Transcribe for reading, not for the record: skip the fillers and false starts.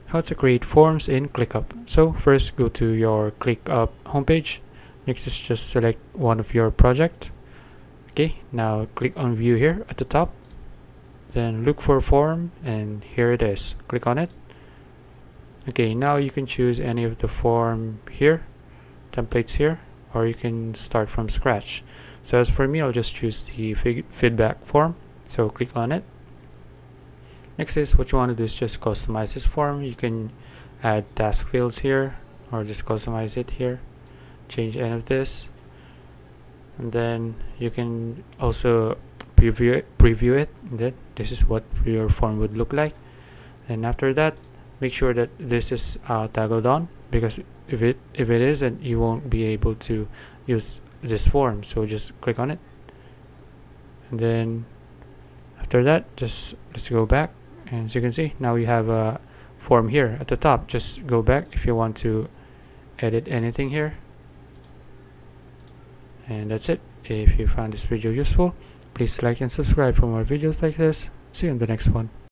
how to create forms in ClickUp. So first, go to your ClickUp homepage. Next is just select one of your project. Okay, now click on view here at the top, then look for form, and here it is. Click on it. Okay, now you can choose any of the form here, templates here, or you can start from scratch. So as for me, I'll just choose the feedback form, so click on it. Next is what you want to do is just customize this form. You can add task fields here, or just customize it here, change any of this, and then you can also preview it, and then this is what your form would look like. And after that, make sure that this is toggled on, because if it isn't, you won't be able to use this form. So just click on it, and then after that, just let's go back, and as you can see, now we have a form here at the top. Just go back if you want to edit anything here, and that's it. If you found this video useful, please like and subscribe for more videos like this. See you in the next one.